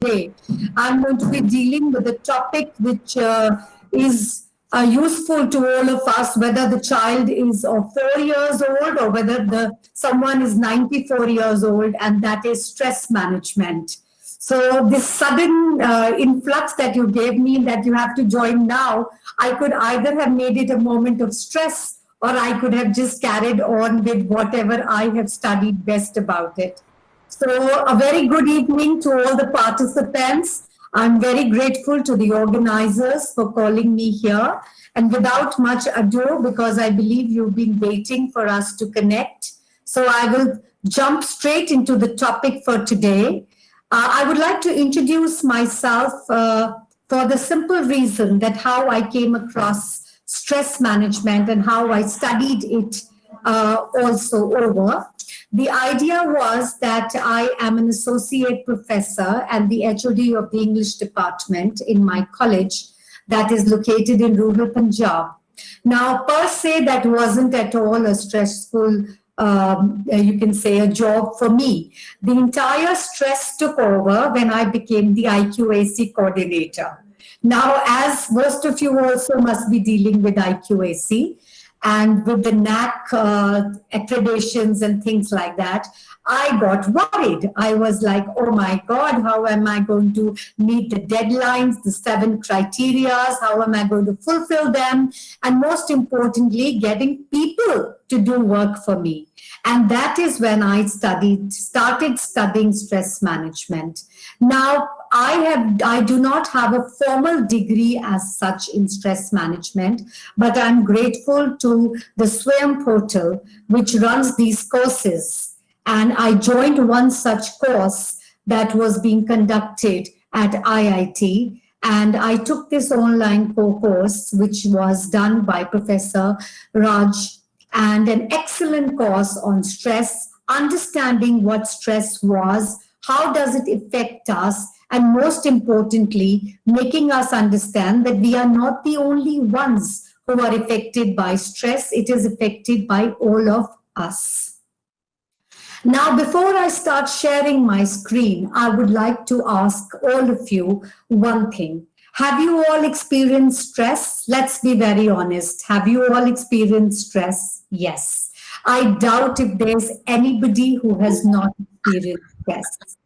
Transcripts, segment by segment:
today. I'm going to be dealing with a topic which is useful to all of us, whether the child is of 4 years old or whether someone is 94 years old, and that is stress management. So this sudden influx that you gave me, that you have to join now, I could either have made it a moment of stress, or I could have just carried on with whatever I have studied best about it. So, a very good evening to all the participants. I'm very grateful to the organizers for calling me here. And without much ado, because I believe you've been waiting for us to connect, so I will jump straight into the topic for today. I would like to introduce myself for the simple reason that how I came across stress management and how I studied it also over. The idea was that I am an associate professor and the HOD of the English department in my college that is located in rural Punjab. Now, per se, that wasn't at all a stressful, you can say, a job for me. The entire stress took over when I became the IQAC coordinator. Now, as most of you also must be dealing with IQAC, and with the NAC accreditations and things like that, I got worried. I was like, oh my God, how am I going to meet the deadlines, the 7 criterias? How am I going to fulfill them? And most importantly, getting people to do work for me. And that is when I started studying stress management. Now, I do not have a formal degree as such in stress management, but I'm grateful to the SWAYAM portal, which runs these courses. And I joined one such course that was being conducted at IIT. And I took this online course, which was done by Professor Raj, and an excellent course on stress, understanding what stress was, how does it affect us, and most importantly, making us understand that we are not the only ones who are affected by stress. It is affected by all of us. Now, before I start sharing my screen, I would like to ask all of you one thing. Have you all experienced stress? Let's be very honest. Have you all experienced stress? Yes. I doubt if there's anybody who has not experienced stress.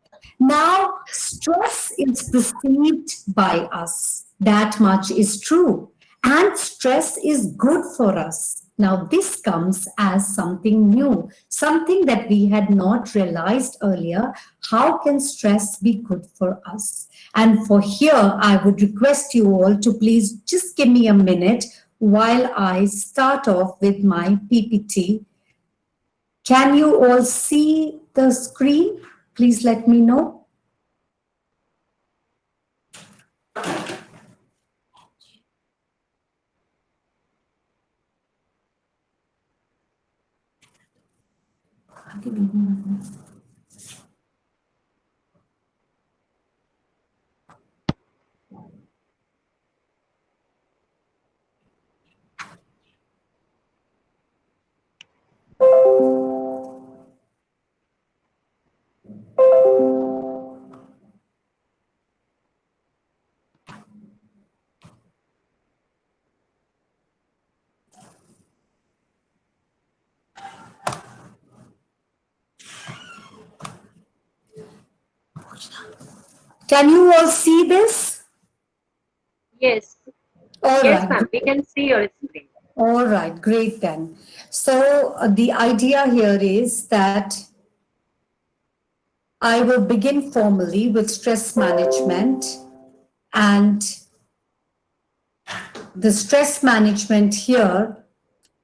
Now, stress is perceived by us. That much is true. And stress is good for us. Now, this comes as something new, something that we had not realized earlier. How can stress be good for us? And for here, I would request you all to please just give me a minute while I start off with my PPT. Can you all see the screen? Please let me know. Can you all see this? Yes. All yes, right. ma'am. We can see your screen. All right, great then. So the idea here is that I will begin formally with stress management, and the stress management here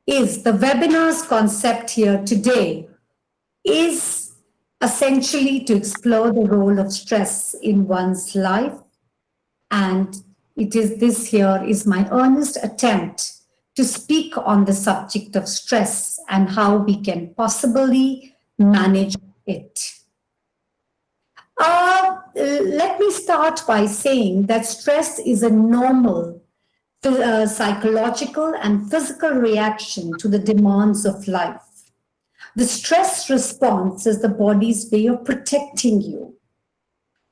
is the webinar's concept here today is essentially to explore the role of stress in one's life. And this here is my earnest attempt to speak on the subject of stress and how we can possibly manage it. Let me start by saying that stress is a normal psychological and physical reaction to the demands of life. The stress response is the body's way of protecting you.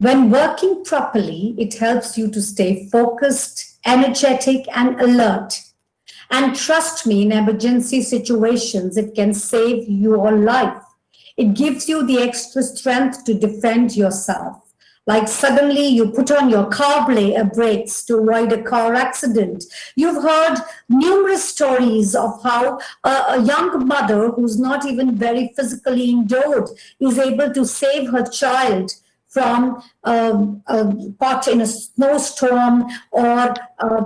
When working properly, it helps you to stay focused, energetic, and alert. And trust me, in emergency situations, it can save your life. It gives you the extra strength to defend yourself. Like suddenly you put on your car brakes to avoid a car accident. You've heard numerous stories of how a young mother who's not even very physically endowed is able to save her child from caught in a snowstorm or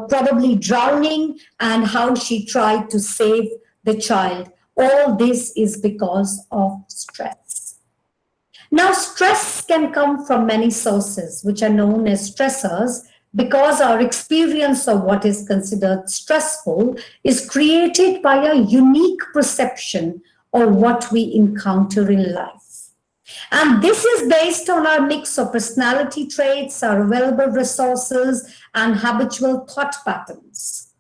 probably drowning, and how she tried to save the child. All this is because of stress. Now, stress can come from many sources, which are known as stressors, because our experience of what is considered stressful is created by a unique perception of what we encounter in life. And this is based on our mix of personality traits, our available resources, and habitual thought patterns.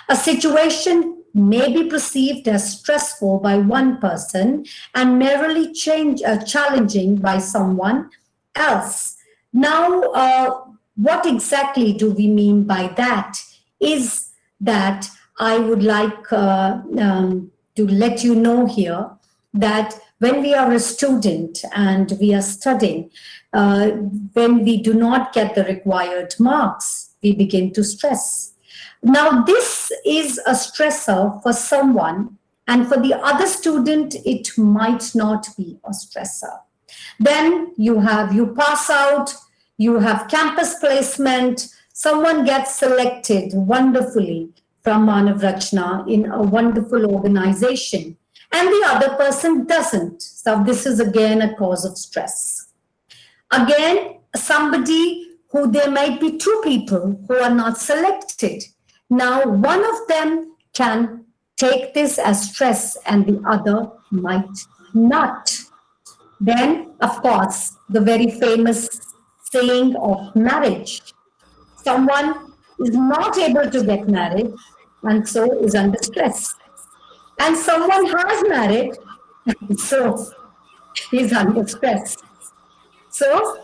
A situation may be perceived as stressful by one person and merely challenging by someone else. Now, what exactly do we mean by that? Is that I would like to let you know here that when we are a student and we are studying, when we do not get the required marks, we begin to stress. Now, this is a stressor for someone, and for the other student, it might not be a stressor. Then you pass out, you have campus placement, someone gets selected wonderfully from Manav Rachna in a wonderful organization, and the other person doesn't. So this is again a cause of stress. Again, somebody who there might be two people who are not selected. Now, one of them can take this as stress and the other might not. Then, of course, the very famous saying of marriage. Someone is not able to get married and so is under stress. And someone has married, so is under stress. So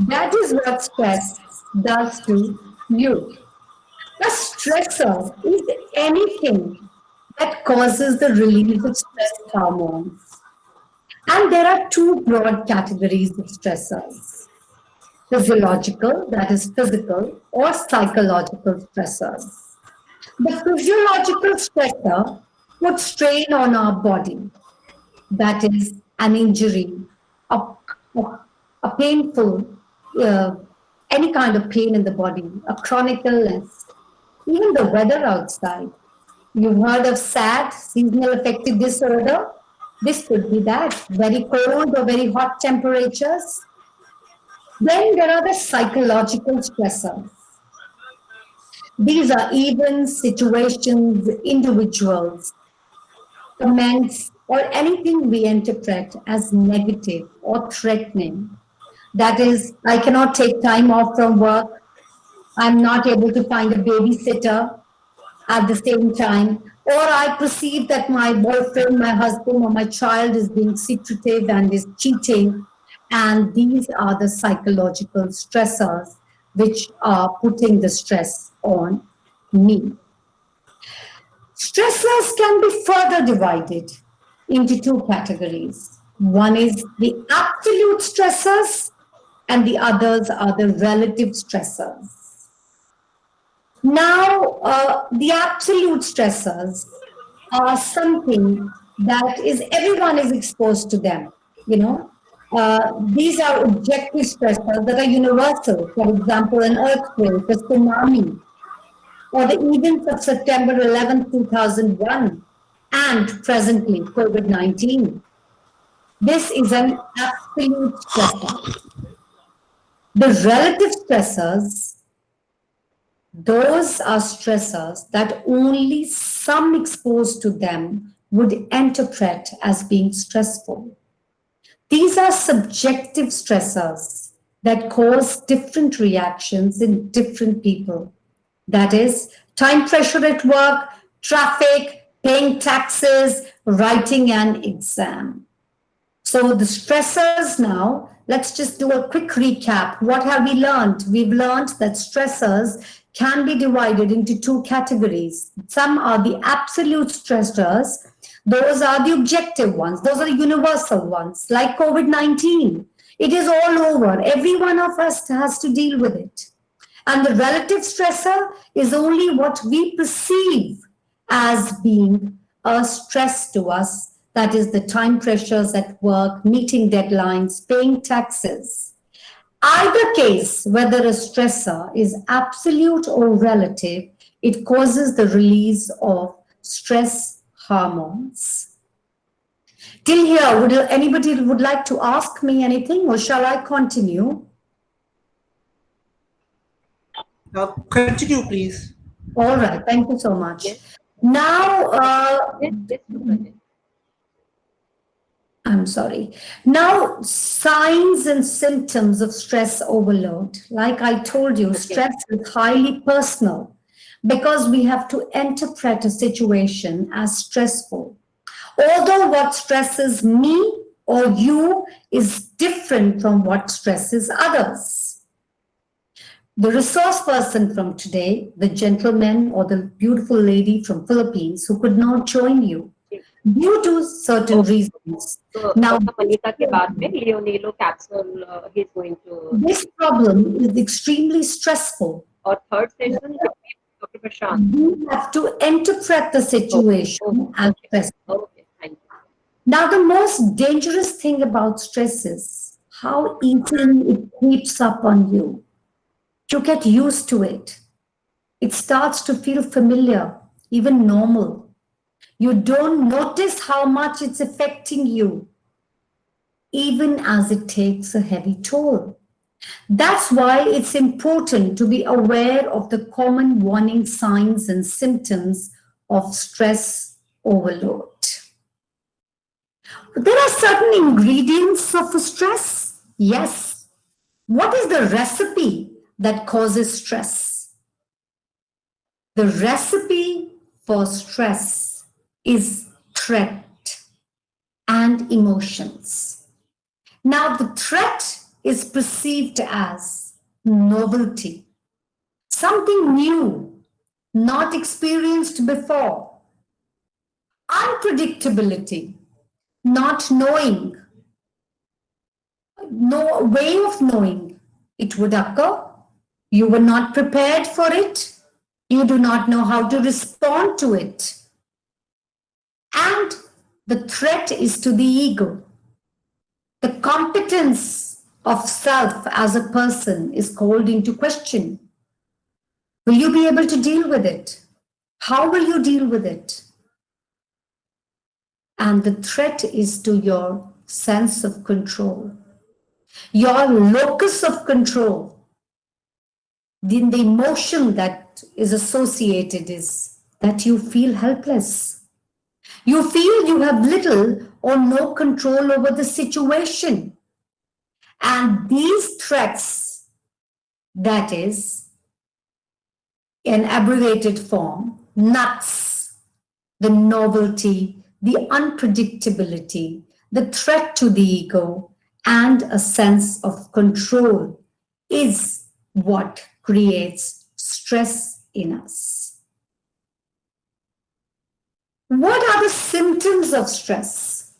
that is what stress does to you. A stressor is anything that causes the release of stress hormones. And there are two broad categories of stressors: physiological, that is physical, or psychological stressors. The physiological stressor puts strain on our body, that is an injury, a painful, any kind of pain in the body, a chronic illness, even the weather outside. You've heard of SAD, seasonal affective disorder. This could be that, very cold or very hot temperatures. Then there are the psychological stressors. These are events, situations, individuals, comments, or anything we interpret as negative or threatening. That is, I cannot take time off from work. I'm not able to find a babysitter at the same time. Or I perceive that my boyfriend, my husband, or my child is being secretive and is cheating. And these are the psychological stressors which are putting the stress on me. Stressors can be further divided into two categories. One is the absolute stressors, and the others are the relative stressors. Now, the absolute stressors are something that is everyone is exposed to them. These are objective stressors that are universal. For example, an earthquake, a tsunami, or the events of September 11, 2001, and presently COVID-19. This is an absolute stressor. The relative stressors, those are stressors that only some exposed to them would interpret as being stressful. These are subjective stressors that cause different reactions in different people. That is, time pressure at work, traffic, paying taxes, writing an exam. So the stressors now let's just do a quick recap. What have we learned? We've learned that stressors can be divided into two categories. Some are the absolute stressors. Those are the objective ones. Those are the universal ones, like COVID-19. It is all over. Every one of us has to deal with it. And the relative stressor is only what we perceive as being a stress to us. That is the time pressures at work, meeting deadlines, paying taxes. Either case, whether a stressor is absolute or relative, it causes the release of stress hormones. Till here, would anybody would like to ask me anything, or shall I continue? Continue, please. All right, thank you so much. Yes. Now, Yes, yes, I'm sorry. Now, signs and symptoms of stress overload. Like I told you, stress is highly personal because we have to interpret a situation as stressful. Although what stresses me or you is different from what stresses others. The resource person from today, the gentleman or the beautiful lady from Philippines who could not join you due to certain reasons. So, Now, Maneeta के बाद में Leonelo capsule he's going to. this problem is extremely stressful. और third session Dr. Prashant. You have to interpret the situation as stressful. Okay, thank you. Now, the most dangerous thing about stress is how easily it creeps up on you. You get used to it. It starts to feel familiar, even normal. You don't notice how much it's affecting you, even as it takes a heavy toll. That's why it's important to be aware of the common warning signs and symptoms of stress overload. There are certain ingredients of stress. Yes. What is the recipe that causes stress? The recipe for stress is threat and emotions. Now, the threat is perceived as novelty, something new, not experienced before, unpredictability, not knowing, no way of knowing it would occur. You were not prepared for it. You do not know how to respond to it. And the threat is to the ego. The competence of self as a person is called into question. Will you be able to deal with it? How will you deal with it? And the threat is to your sense of control, your locus of control. The emotion that is associated is that you feel helpless. You feel you have little or no control over the situation. And these threats, that is, in abbreviated form, nuts, the novelty, the unpredictability, the threat to the ego, and a sense of control is what creates stress in us. What are the symptoms of stress?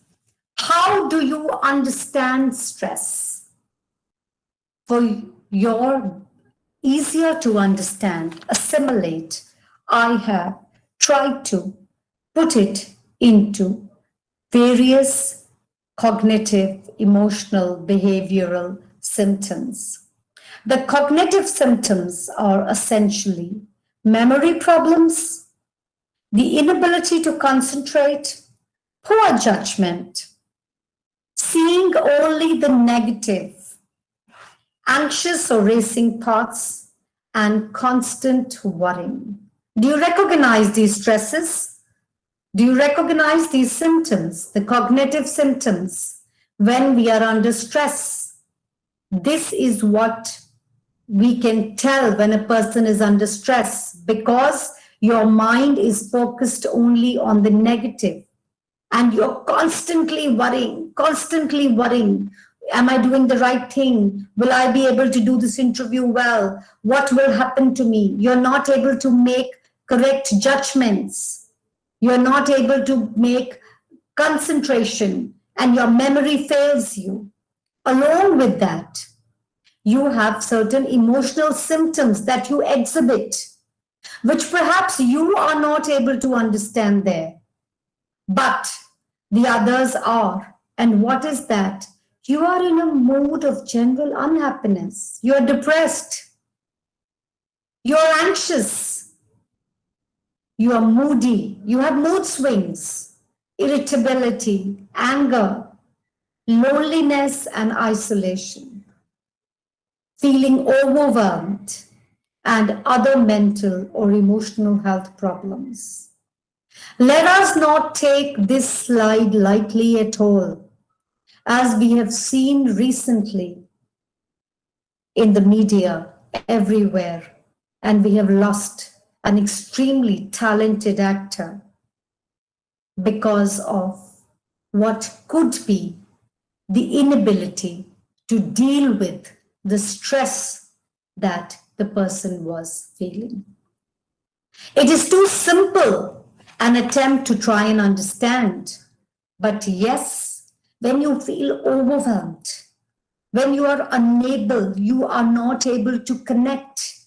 How do you understand stress? For your easier to understand, assimilate, I have tried to put it into various cognitive, emotional, behavioral symptoms. The cognitive symptoms are essentially memory problems, the inability to concentrate, poor judgment, seeing only the negative, anxious or racing thoughts, and constant worrying. Do you recognize these stresses? Do you recognize these symptoms, the cognitive symptoms? When we are under stress, this is what we can tell when a person is under stress, because your mind is focused only on the negative and you're constantly worrying. Am I doing the right thing? Will I be able to do this interview well? What will happen to me? You're not able to make correct judgments. You're not able to make concentration, and your memory fails you. Along with that, you have certain emotional symptoms that you exhibit, which perhaps you are not able to understand there, but the others are. And what is that? You are in a mood of general unhappiness. You're depressed. You're anxious. You are moody. You have mood swings, irritability, anger, loneliness, and isolation, feeling overwhelmed, and other mental or emotional health problems. Let us not take this slide lightly at all, as we have seen recently in the media everywhere, and we have lost an extremely talented actor because of what could be the inability to deal with the stress that the person was feeling. It is too simple an attempt to try and understand. But yes, when you feel overwhelmed, when you are unable, you are not able to connect,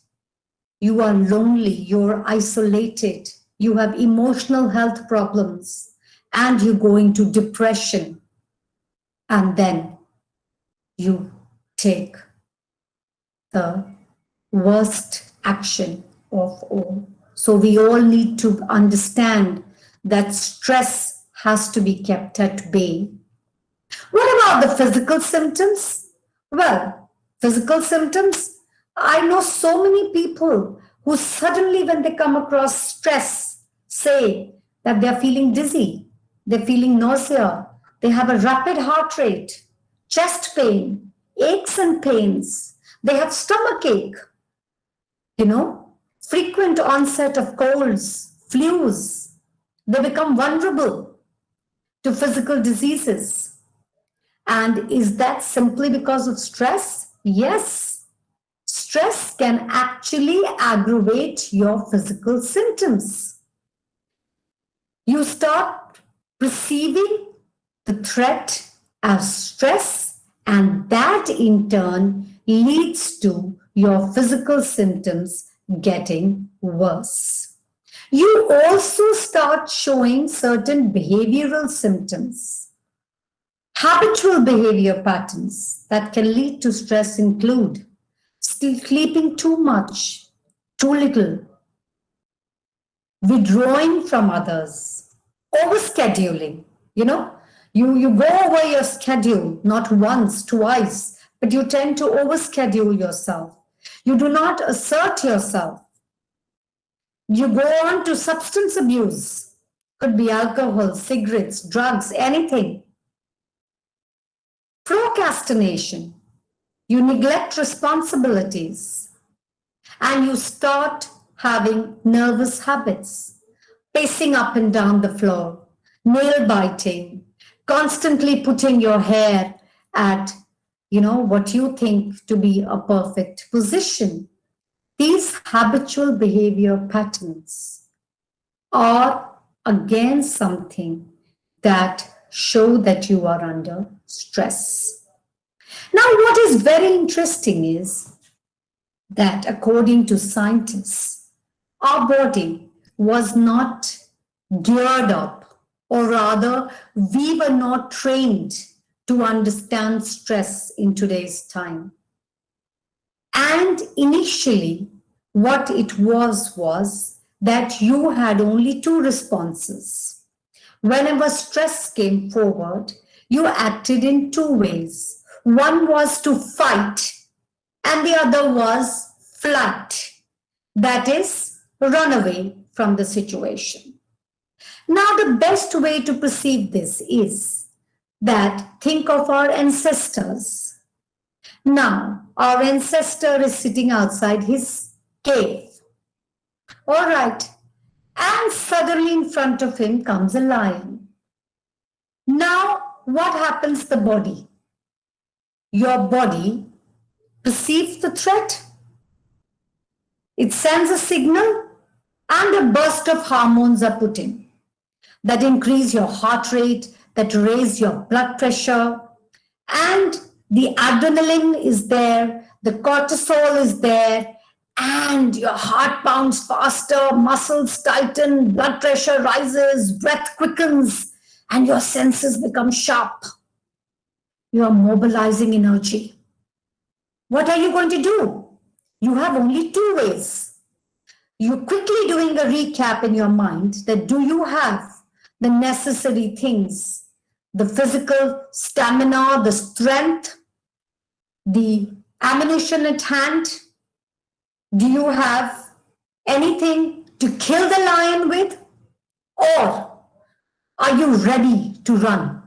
you are lonely, you're isolated, you have emotional health problems, and you go into depression, and then you take the worst action of all. So we all need to understand that stress has to be kept at bay. What about the physical symptoms? Well, physical symptoms, I know so many people who suddenly, when they come across stress, say that they're feeling dizzy, they're feeling nausea, they have a rapid heart rate, chest pain, aches and pains, they have stomach ache, frequent onset of colds, flus. They become vulnerable to physical diseases. And is that simply because of stress? Yes. Stress can actually aggravate your physical symptoms. You start perceiving the threat as stress, and that in turn leads to your physical symptoms getting worse. You also start showing certain behavioral symptoms. Habitual behavior patterns that can lead to stress include sleeping too much, too little, withdrawing from others, overscheduling. You go over your schedule not once, twice, but you tend to overschedule yourself. You do not assert yourself. You go on to substance abuse. Could be alcohol, cigarettes, drugs, anything. Procrastination. You neglect responsibilities and you start having nervous habits, pacing up and down the floor, nail biting, constantly putting your hair at, what you think to be a perfect position. These habitual behavior patterns are again something that show that you are under stress. Now, what is very interesting is that according to scientists, our body was not geared up, or rather, we were not trained to understand stress in today's time. And initially, what it was that you had only two responses. Whenever stress came forward, you acted in two ways. One was to fight, and the other was flight. That is, run away from the situation. Now, the best way to perceive this is that think of our ancestors. Now, our ancestor is sitting outside his cave. All right. And suddenly in front of him comes a lion. Now, what happens to the body? your body perceives the threat. It sends a signal and a burst of hormones are put in that increase your heart rate, that raise your blood pressure, and the adrenaline is there, the cortisol is there, and your heart pounds faster, muscles tighten, blood pressure rises, breath quickens, and your senses become sharp. You are mobilizing energy. What are you going to do? You have only two ways. You're quickly doing a recap in your mind that do you have the necessary things, the physical stamina, the strength, the ammunition at hand? Do you have anything to kill the lion with? Or are you ready to run?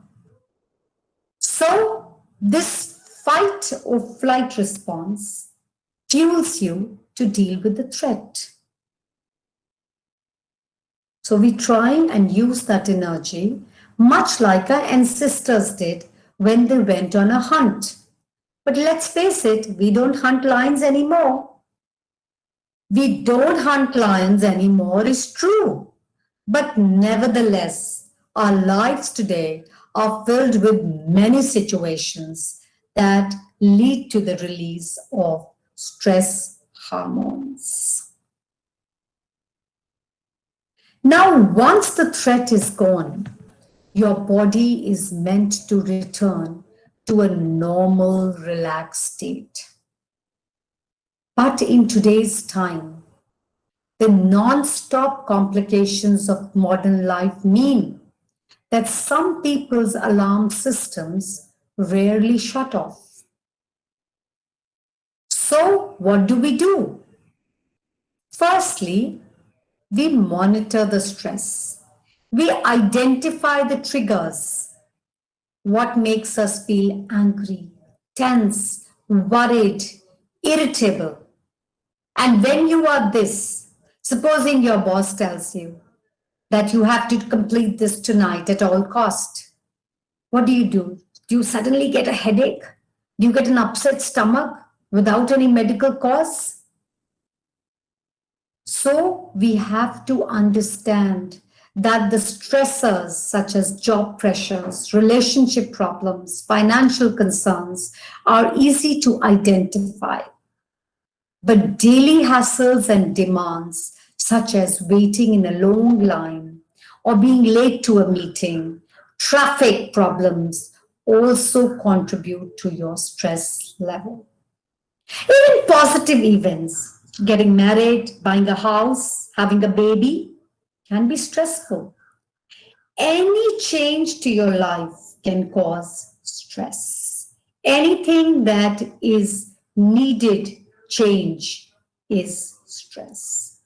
So this fight or flight response fuels you to deal with the threat. So we try and use that energy much like our ancestors did when they went on a hunt. But let's face it, we don't hunt lions anymore. We don't hunt lions anymore is true. But nevertheless, our lives today are filled with many situations that lead to the release of stress hormones. Now, once the threat is gone, your body is meant to return to a normal, relaxed state. But in today's time, the non-stop complications of modern life mean that some people's alarm systems rarely shut off. So what do? Firstly, we monitor the stress. We identify the triggers. What makes us feel angry, tense, worried, irritable. And when you are this, supposing your boss tells you that you have to complete this tonight at all cost, what do? Do you suddenly get a headache? Do you get an upset stomach without any medical cause? So we have to understand that the stressors such as job pressures, relationship problems, financial concerns are easy to identify. But daily hassles and demands such as waiting in a long line or being late to a meeting, traffic problems also contribute to your stress level. Even positive events, getting married, buying a house, having a baby, can be stressful. Any change to your life can cause stress. Anything that is needed change is stress.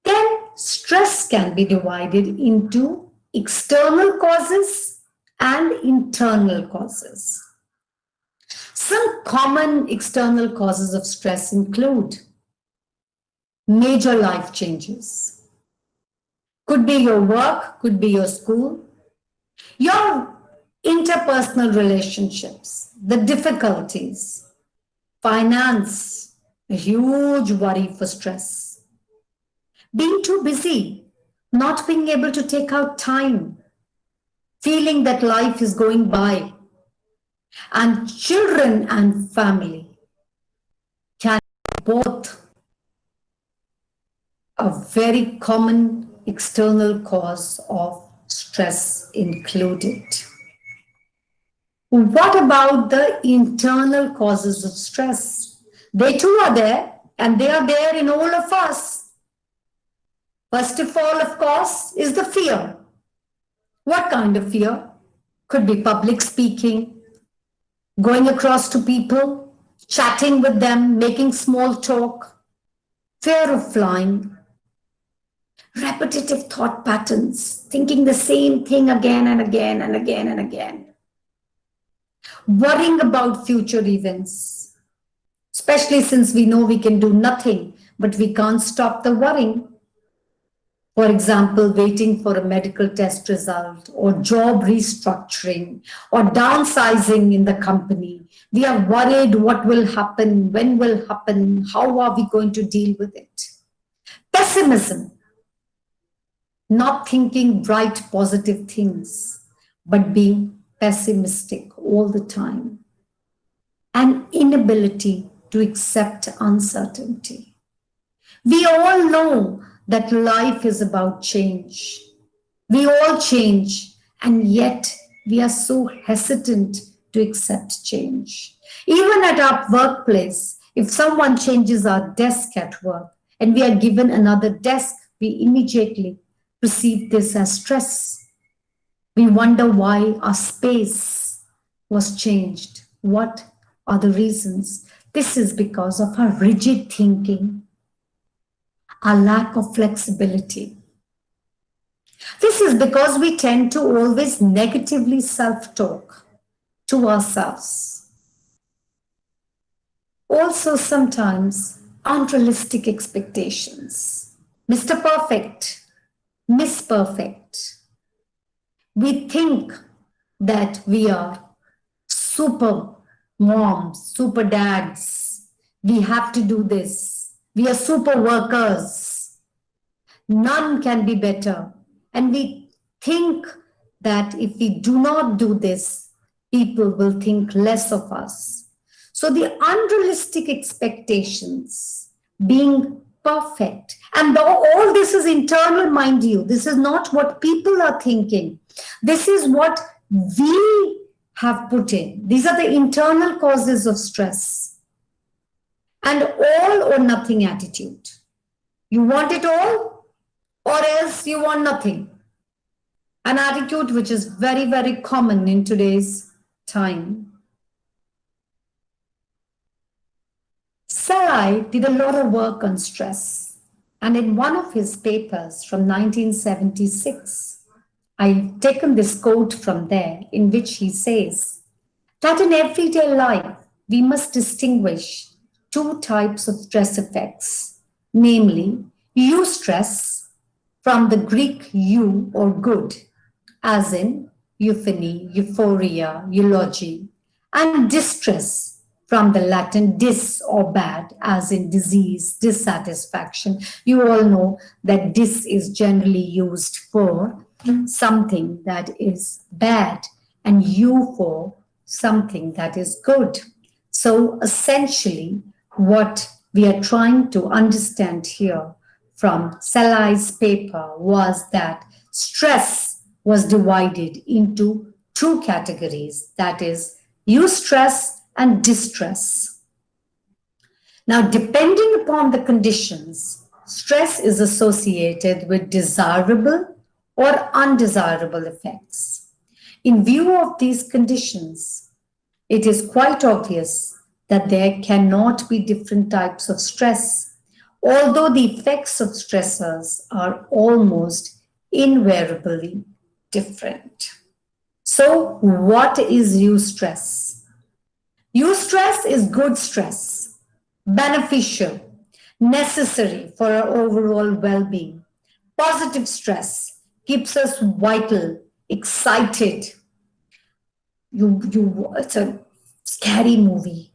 Then stress can be divided into external causes and internal causes. Some common external causes of stress include major life changes. Could be your work, could be your school, your interpersonal relationships, the difficulties, finance, a huge worry for stress. Being too busy, not being able to take out time, feeling that life is going by. And children and family can both a very common external cause of stress included. What about the internal causes of stress? They too are there, and they are there in all of us. First of all, of course, is the fear. What kind of fear? Could be public speaking, going across to people, chatting with them, making small talk, fear of flying, repetitive thought patterns, thinking the same thing again and again and again and again, worrying about future events, especially since we know we can do nothing, but we can't stop the worrying. For example, waiting for a medical test result or job restructuring or downsizing in the company. We are worried what will happen, when will happen, how are we going to deal with it. Pessimism, not thinking bright, positive things, but being pessimistic all the time. An inability to accept uncertainty. We all know that life is about change. We all change, and yet we are so hesitant to accept change. Even at our workplace, if someone changes our desk at work and we are given another desk, we immediately perceive this as stress. We wonder why our space was changed. What are the reasons? This is because of our rigid thinking, our lack of flexibility. This is because we tend to always negatively self-talk to ourselves. Also, sometimes unrealistic expectations. Mr. Perfect, Miss Perfect. We think that we are super moms, super dads. We have to do this. We are super workers. None can be better. And we think that if we do not do this, people will think less of us. So the unrealistic expectations, being perfect, and all this is internal, mind you. This is not what people are thinking. This is what we have put in. These are the internal causes of stress. And all or nothing attitude. You want it all, or else you want nothing. An attitude which is very, very common in today's time. Sarai did a lot of work on stress. And in one of his papers from 1976, I've taken this quote from there in which he says that in everyday life, we must distinguish two types of stress effects, namely eustress from the Greek eu or good, as in euphony, euphoria, eulogy, and distress from the Latin dis or bad, as in disease, dissatisfaction. You all know that dis is generally used for something that is bad and eu for something that is good. So essentially, what we are trying to understand here from Salai's paper was that stress was divided into two categories, that is eustress and distress. Now, depending upon the conditions, stress is associated with desirable or undesirable effects. In view of these conditions, it is quite obvious that there cannot be different types of stress, although the effects of stressors are almost invariably different. So, what is eustress? Eustress is good stress, beneficial, necessary for our overall well-being. Positive stress keeps us vital, excited. It's a scary movie,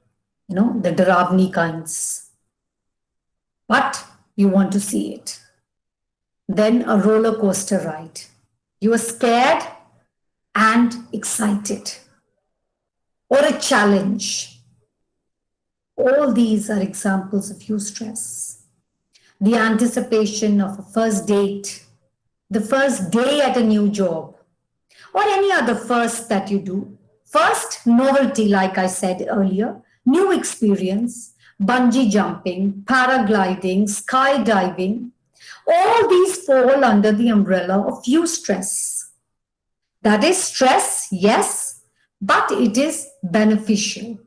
the Dharavni kinds. But you want to see it. Then a roller coaster ride. You are scared and excited. Or a challenge. All these are examples of eustress. The anticipation of a first date, the first day at a new job, or any other first that you do. First, novelty, like I said earlier, new experience, bungee jumping, paragliding, skydiving. All these fall under the umbrella of eustress. That is stress, yes, but it is beneficial.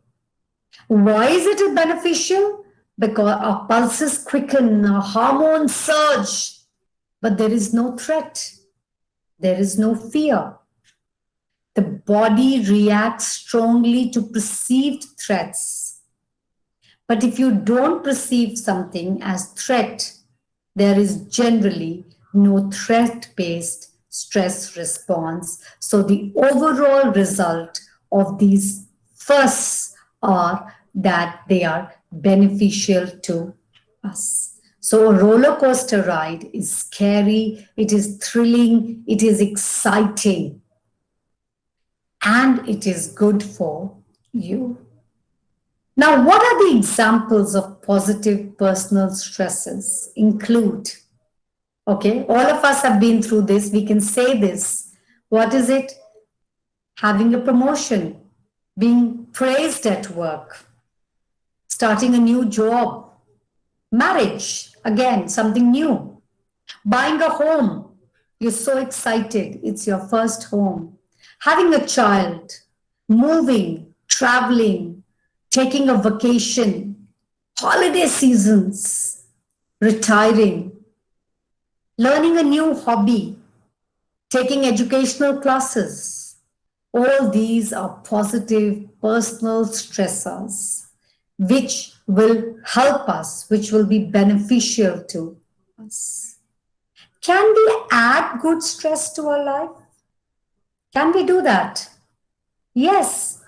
Why is it beneficial? Because our pulses quicken, our hormones surge, but there is no threat. There is no fear. The body reacts strongly to perceived threats. But if you don't perceive something as threat, there is generally no threat-based stress response. So the overall result of these firsts are that they are beneficial to us. So a roller coaster ride is scary, it is thrilling, it is exciting, and it is good for you. Now, what are the examples of positive personal stresses? Include, okay, all of us have been through this, we can say this. What is it? Having a promotion, being praised at work, starting a new job, marriage, again, something new, buying a home, you're so excited, it's your first home, having a child, moving, traveling, taking a vacation, holiday seasons, retiring, learning a new hobby, taking educational classes. All these are positive personal stressors which will help us, which will be beneficial to us. Can we add good stress to our life? Can we do that? Yes.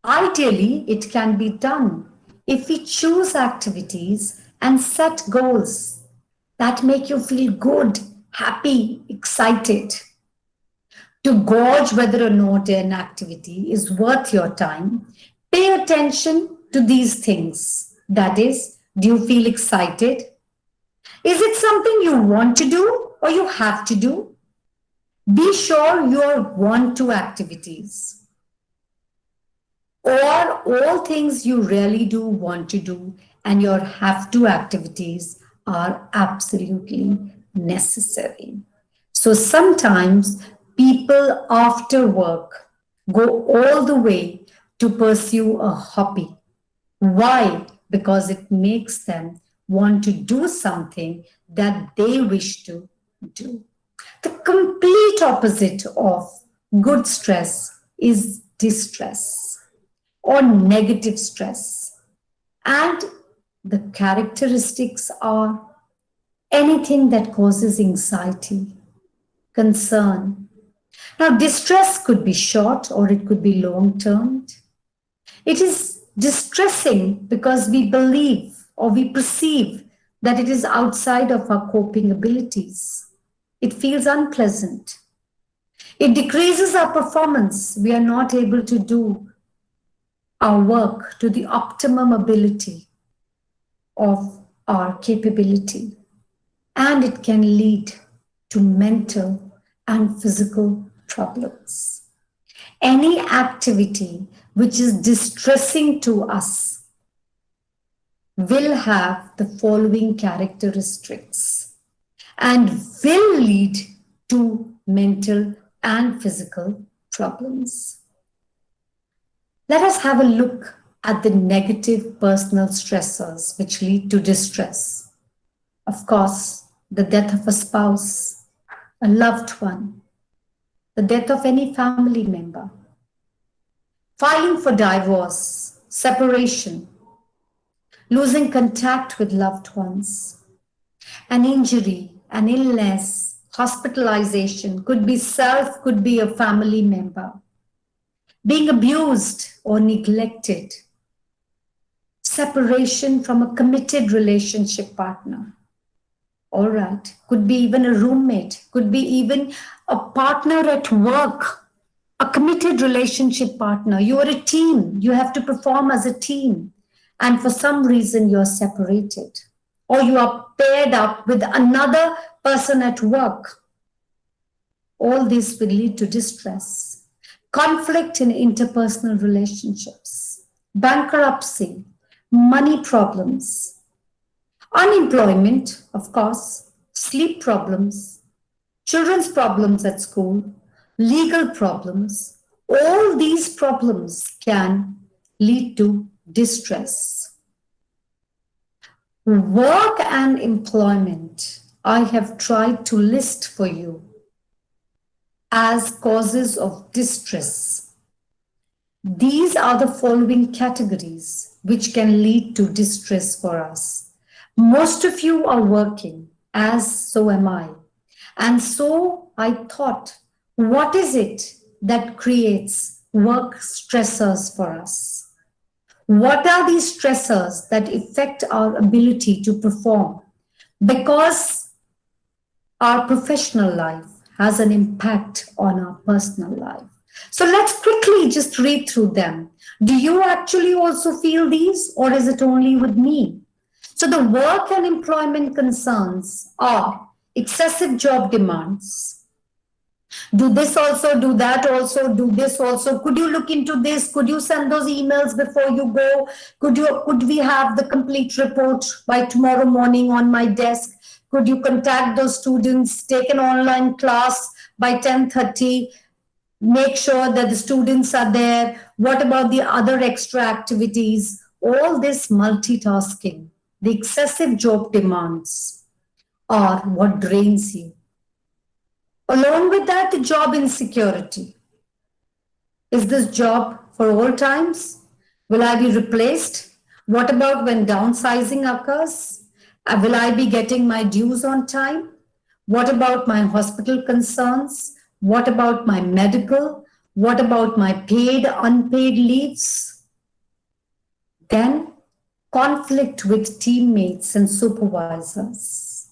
Ideally, it can be done if we choose activities and set goals that make you feel good, happy, excited. To gauge whether or not an activity is worth your time, pay attention to these things. That is, do you feel excited? Is it something you want to do or you have to do? Be sure your want to activities or all things you really do want to do and your have to activities are absolutely necessary. So sometimes people after work go all the way to pursue a hobby. Why? Because it makes them want to do something that they wish to do. The complete opposite of good stress is distress or negative stress. And the characteristics are anything that causes anxiety, concern. Now, distress could be short or it could be long term. It is distressing because we believe or we perceive that it is outside of our coping abilities. It feels unpleasant. It decreases our performance. We are not able to do our work to the optimum ability of our capability. And it can lead to mental and physical problems. Any activity which is distressing to us will have the following characteristics and will lead to mental and physical problems. Let us have a look at the negative personal stressors which lead to distress. Of course, the death of a spouse, a loved one, the death of any family member, filing for divorce, separation, losing contact with loved ones, an injury, an illness, hospitalization, could be self, could be a family member, being abused or neglected, separation from a committed relationship partner. All right, could be even a roommate, could be even a partner at work, a committed relationship partner. You are a team, you have to perform as a team. And for some reason, you're separated or you are paired up with another person at work. All this will lead to distress, conflict in interpersonal relationships, bankruptcy, money problems, unemployment, of course, sleep problems, children's problems at school, legal problems. All these problems can lead to distress. Work and employment, I have tried to list for you as causes of distress. These are the following categories which can lead to distress for us. Most of you are working, as so am I. And so I thought, what is it that creates work stressors for us? What are these stressors that affect our ability to perform? Because our professional life has an impact on our personal life. So let's quickly just read through them. Do you actually also feel these, or is it only with me? So the work and employment concerns are excessive job demands. Do this also, do that also, do this also. Could you look into this? Could you send those emails before you go? Could we have the complete report by tomorrow morning on my desk? Could you contact those students, take an online class by 10:30? Make sure that the students are there. What about the other extra activities? All this multitasking, the excessive job demands are what drains you. Along with that, the job insecurity. Is this job for all times? Will I be replaced? What about when downsizing occurs? Will I be getting my dues on time? What about my hospital concerns? What about my medical? What about my paid, unpaid leaves? Then conflict with teammates and supervisors.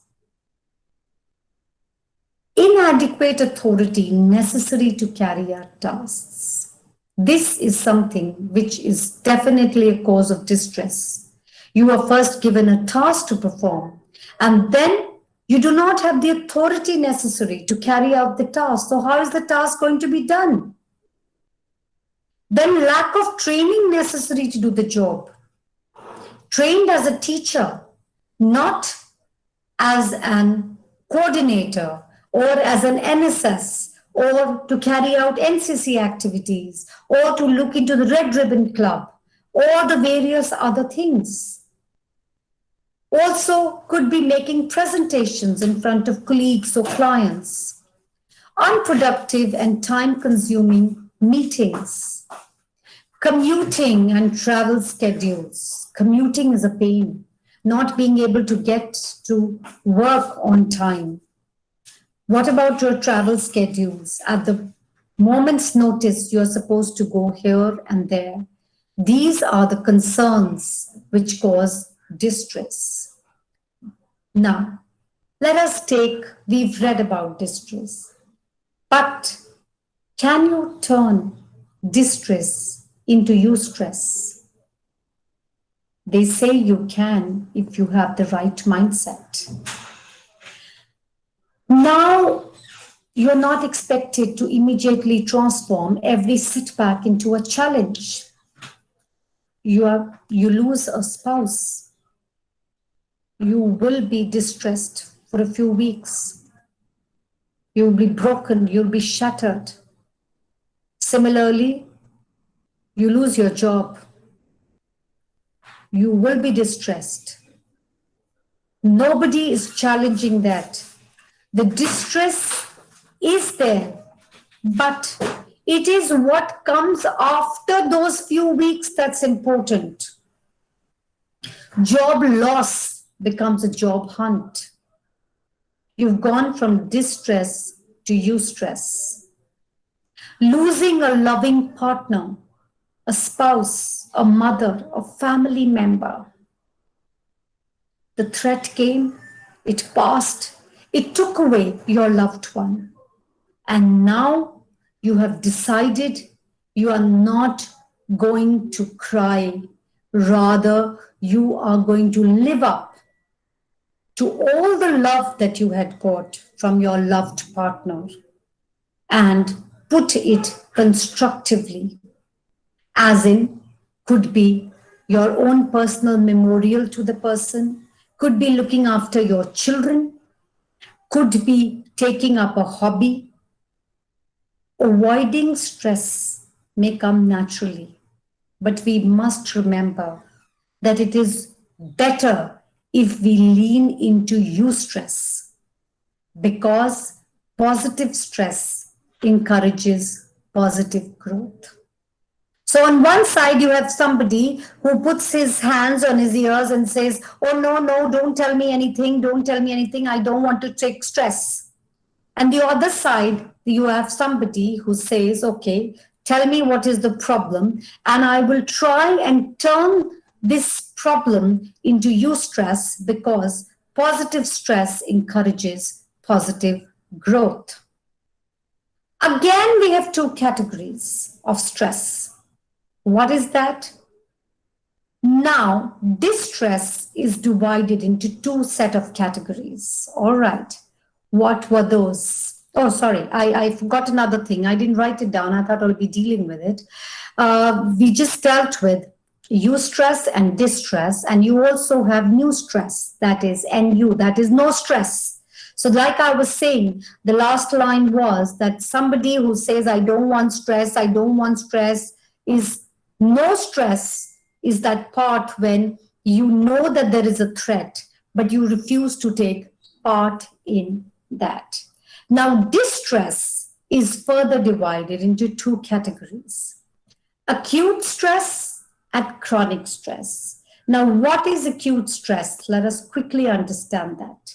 Inadequate authority necessary to carry out tasks. This is something which is definitely a cause of distress. You are first given a task to perform, and then you do not have the authority necessary to carry out the task. So how is the task going to be done? Then lack of training necessary to do the job. Trained as a teacher, not as an coordinator or as an NSS or to carry out NCC activities or to look into the Red Ribbon Club or the various other things. Also could be making presentations in front of colleagues or clients. Unproductive and time-consuming meetings. Commuting and travel schedules. Commuting is a pain. Not being able to get to work on time. What about your travel schedules? At the moment's notice, you're supposed to go here and there. These are the concerns which cause distress. Now, let us take, we've read about distress, but can you turn distress into eustress? They say you can if you have the right mindset. Now, you're not expected to immediately transform every setback into a challenge. You lose a spouse. You will be distressed for a few weeks. You'll be broken, you'll be shattered. Similarly, you lose your job. You will be distressed. Nobody is challenging that. The distress is there, but it is what comes after those few weeks that's important. Job loss becomes a job hunt. You've gone from distress to eustress. Losing a loving partner, a spouse, a mother, a family member. The threat came, it passed, it took away your loved one. And now you have decided you are not going to cry. Rather, you are going to live up to all the love that you had got from your loved partner and put it constructively, as in could be your own personal memorial to the person, could be looking after your children, could be taking up a hobby. Avoiding stress may come naturally, but we must remember that it is better if we lean into eustress, because positive stress encourages positive growth. So on one side, you have somebody who puts his hands on his ears and says, oh, no, don't tell me anything. Don't tell me anything. I don't want to take stress. And the other side, you have somebody who says, okay, tell me what is the problem, and I will try and turn this problem into eustress, because positive stress encourages positive growth. Again, we have two categories of stress. What is that? Now, distress is divided into two set of categories. All right. What were those? Oh, sorry, I forgot another thing. I didn't write it down. I thought I'll be dealing with it. We just dealt with eustress and distress, and you also have new stress, that is NU, that is no stress. So like I was saying, the last line was that somebody who says, I don't want stress, is no stress, is that part when you know that there is a threat, but you refuse to take part in that. Now, distress is further divided into two categories: acute stress and chronic stress. Now, what is acute stress? Let us quickly understand that.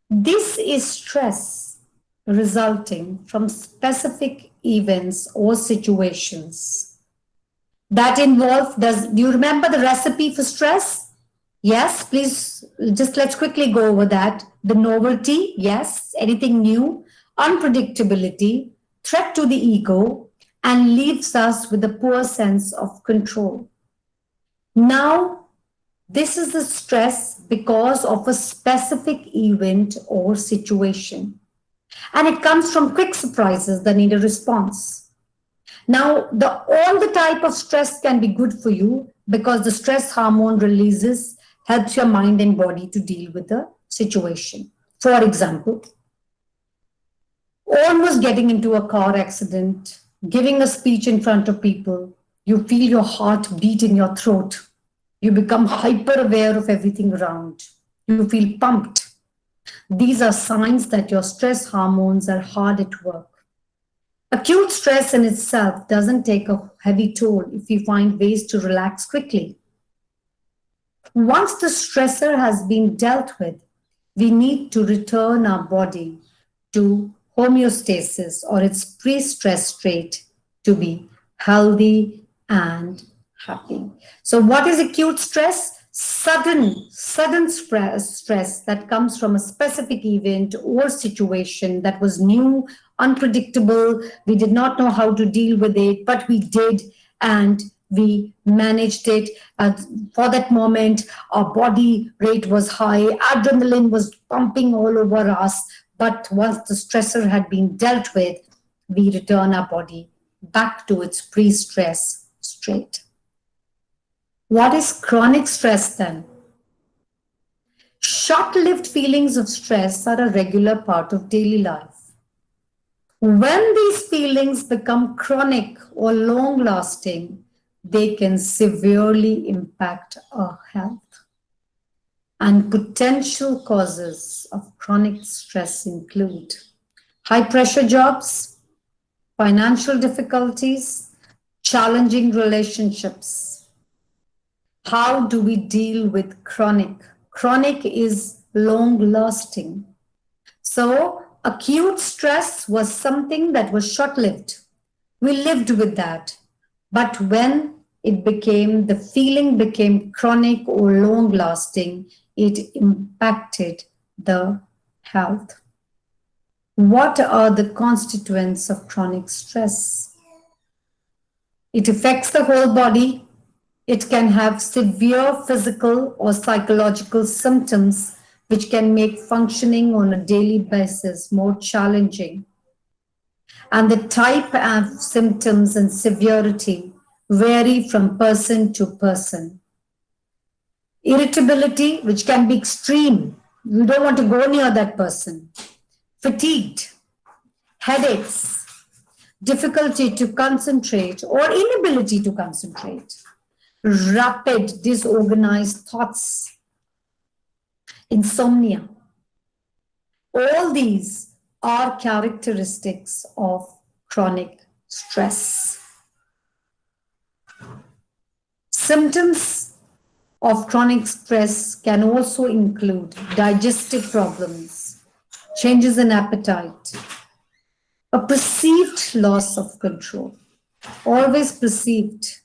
This is stress resulting from specific events or situations that involve, do you remember the recipe for stress? Yes, please, just let's quickly go over that. The novelty, yes, anything new, unpredictability, threat to the ego, and leaves us with a poor sense of control. Now, this is the stress because of a specific event or situation. And it comes from quick surprises that need a response. Now, all the type of stress can be good for you because the stress hormone releases helps your mind and body to deal with the situation. For example, almost getting into a car accident, giving a speech in front of people, you feel your heart beat in your throat. You become hyper aware of everything around. You feel pumped. These are signs that your stress hormones are hard at work. Acute stress in itself doesn't take a heavy toll if you find ways to relax quickly. Once the stressor has been dealt with, we need to return our body to homeostasis, or its pre-stress state, to be healthy and happy. So what is acute stress? Sudden stress that comes from a specific event or situation that was new, unpredictable. We did not know how to deal with it, but we did, and we managed it. For that moment, our body rate was high, adrenaline was pumping all over us. But once the stressor had been dealt with, we return our body back to its pre-stress state. What is chronic stress then? Short-lived feelings of stress are a regular part of daily life. When these feelings become chronic or long-lasting, they can severely impact our health. And potential causes of chronic stress include high-pressure jobs, financial difficulties, challenging relationships. How do we deal with chronic? Chronic is long-lasting. So acute stress was something that was short-lived. We lived with that. But when the feeling became chronic or long-lasting, it impacted the health. What are the constituents of chronic stress? It affects the whole body. It can have severe physical or psychological symptoms, which can make functioning on a daily basis more challenging. And the type of symptoms and severity vary from person to person. Irritability, which can be extreme. You don't want to go near that person. Fatigued, headaches, difficulty to concentrate or inability to concentrate. Rapid, disorganized thoughts, insomnia. All these are characteristics of chronic stress. Symptoms of chronic stress can also include digestive problems, changes in appetite, a perceived loss of control, always perceived,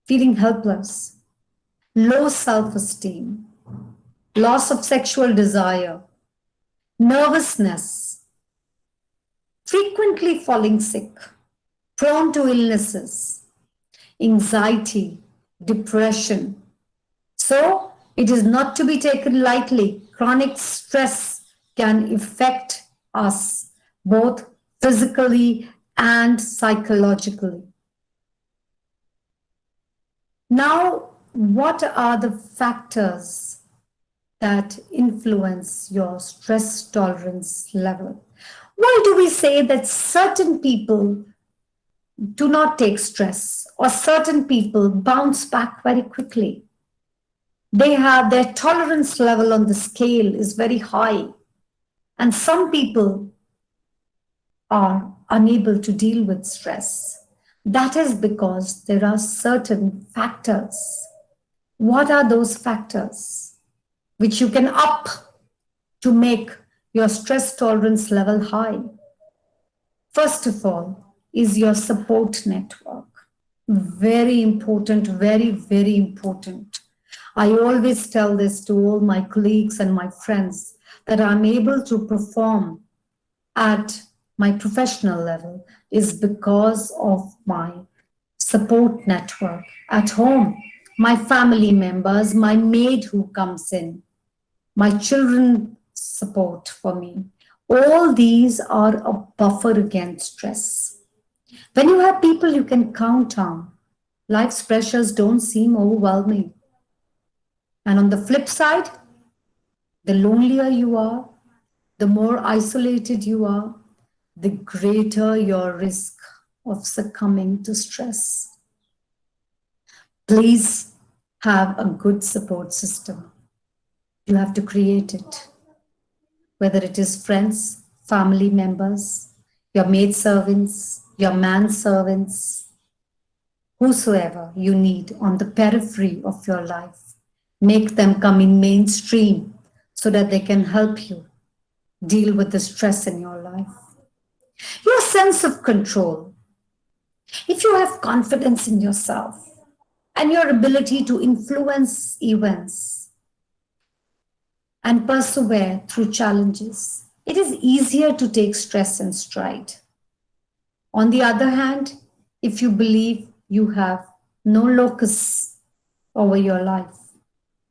feeling helpless, low self-esteem, loss of sexual desire, nervousness, frequently falling sick, prone to illnesses, anxiety, depression. So it is not to be taken lightly. Chronic stress can affect us both physically and psychologically. Now, what are the factors that influence your stress tolerance level? Why do we say that certain people do not take stress or certain people bounce back very quickly? They have their tolerance level on the scale is very high, and some people are unable to deal with stress. That is because there are certain factors. What are those factors which you can up to make your stress tolerance level high? First of all, is your support network. Very important, very, very important. I always tell this to all my colleagues and my friends that I'm able to perform at my professional level is because of my support network at home, my family members, my maid who comes in, my children support for me. All these are a buffer against stress. When you have people you can count on, life's pressures don't seem overwhelming. And on the flip side, the lonelier you are, the more isolated you are, the greater your risk of succumbing to stress. Please have a good support system. You have to create it. Whether it is friends, family members, your maidservants, your manservants, whosoever you need on the periphery of your life, make them come in mainstream so that they can help you deal with the stress in your life. Your sense of control. If you have confidence in yourself and your ability to influence events and persevere through challenges, it is easier to take stress in stride. On the other hand, if you believe you have no locus over your life,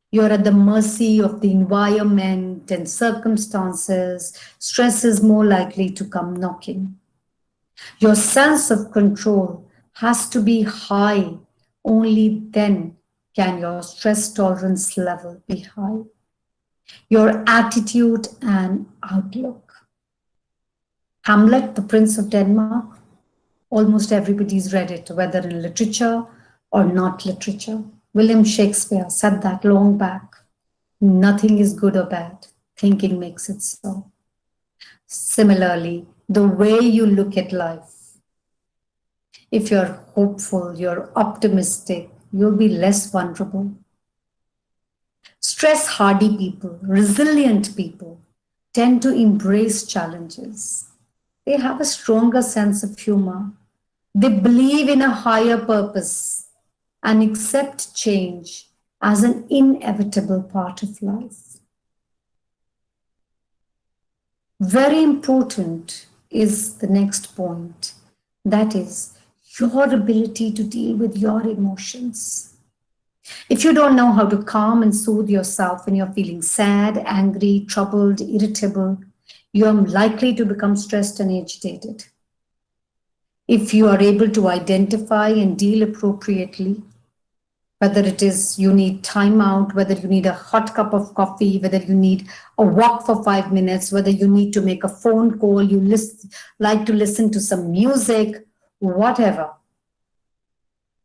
you're at the mercy of the environment and circumstances, stress is more likely to come knocking. Your sense of control has to be high. Only then can your stress tolerance level be high. Your attitude and outlook. Hamlet, the Prince of Denmark, almost everybody's read it, whether in literature or not literature. William Shakespeare said that long back. Nothing is good or bad. Thinking makes it so. Similarly, the way you look at life. If you're hopeful, you're optimistic, you'll be less vulnerable. Stress-hardy people, resilient people, tend to embrace challenges. They have a stronger sense of humor. They believe in a higher purpose and accept change as an inevitable part of life. Very important is the next point, that is your ability to deal with your emotions. If you don't know how to calm and soothe yourself when you're feeling sad, angry, troubled, irritable, you're likely to become stressed and agitated. If you are able to identify and deal appropriately, whether it is you need time out, whether you need a hot cup of coffee, whether you need a walk for 5 minutes, whether you need to make a phone call, you like to listen to some music, whatever,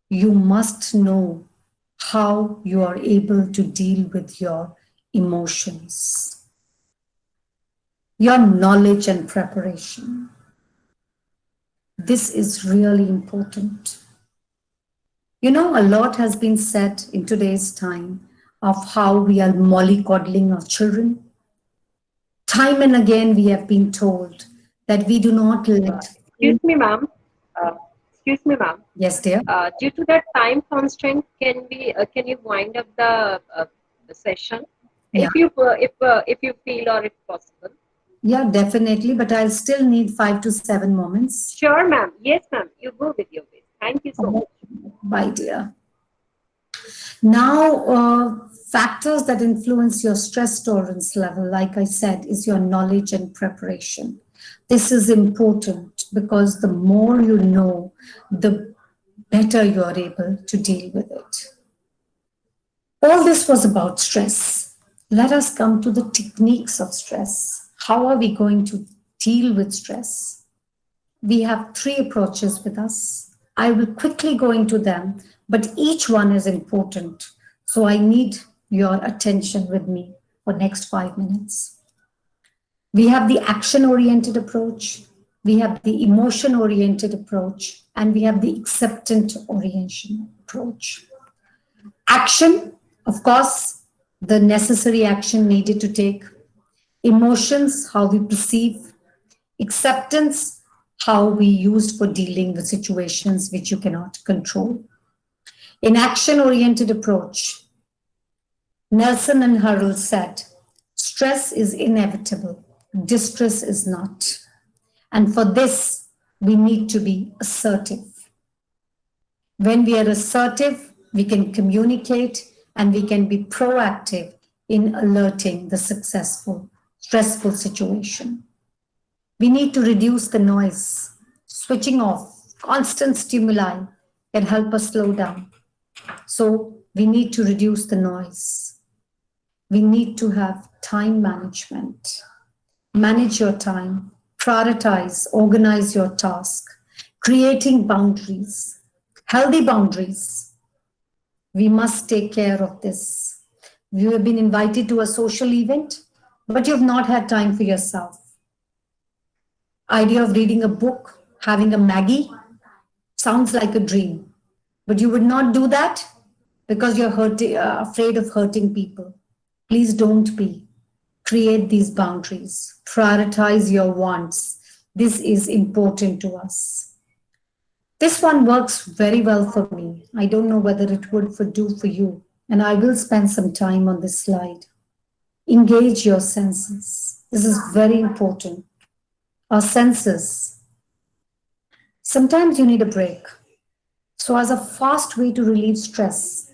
you must know how you are able to deal with your emotions. Your knowledge and preparation. This is really important. You know, a lot has been said in today's time of how we are mollycoddling our children. Time and again, we have been told that we do not let. Excuse me, ma'am. Excuse me, ma'am. Yes, dear. Due to that time constraint, can you wind up the session Yeah. if you feel or if possible? Yeah, definitely. But I'll still need 5 to 7 moments. Sure, ma'am. Yes, ma'am. You go with your way. Thank you so much. Bye, dear. Now, factors that influence your stress tolerance level, like I said, is your knowledge and preparation. This is important because the more you know, the better you are able to deal with it. All this was about stress. Let us come to the techniques of stress. How are we going to deal with stress? We have 3 approaches with us. I will quickly go into them, but each one is important. So I need your attention with me for next 5 minutes. We have the action-oriented approach, we have the emotion-oriented approach, and we have the acceptance-oriented approach. Action, of course, the necessary action needed to take. Emotions, how we perceive. Acceptance, how we used for dealing with situations which you cannot control. In action-oriented approach, Nelson and Hurrell said, stress is inevitable, distress is not. And for this, we need to be assertive. When we are assertive, we can communicate and we can be proactive in alerting the stressful situation. We need to reduce the noise. Switching off constant stimuli can help us slow down. So we need to reduce the noise. We need to have time management. Manage your time, prioritize, organize your task, creating boundaries, healthy boundaries. We must take care of this. You have been invited to a social event, but you've not had time for yourself. Idea of reading a book, having a Maggie, sounds like a dream, but you would not do that because you're afraid of hurting people. Please don't be. Create these boundaries. Prioritize your wants. This is important to us. This one works very well for me. I don't know whether it would do for you, and I will spend some time on this slide. Engage your senses. This is very important. Our senses. Sometimes you need a break. So as a fast way to relieve stress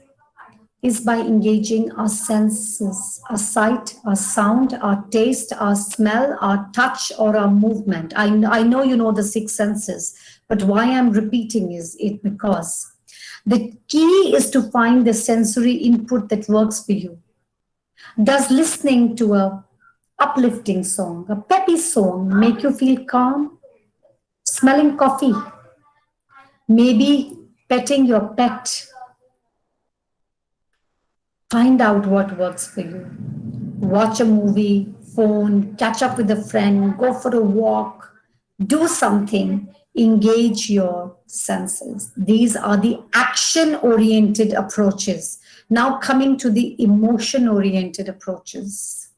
is by engaging our senses, our sight, our sound, our taste, our smell, our touch, or our movement. I know you know the 6 senses, but why I'm repeating is it because the key is to find the sensory input that works for you. Does listening to a uplifting song, a peppy song, make you feel calm? Smelling coffee, maybe petting your pet. Find out what works for you. Watch a movie, phone, catch up with a friend, go for a walk, do something, engage your senses. These are the action-oriented approaches. Now coming to the emotion-oriented approaches.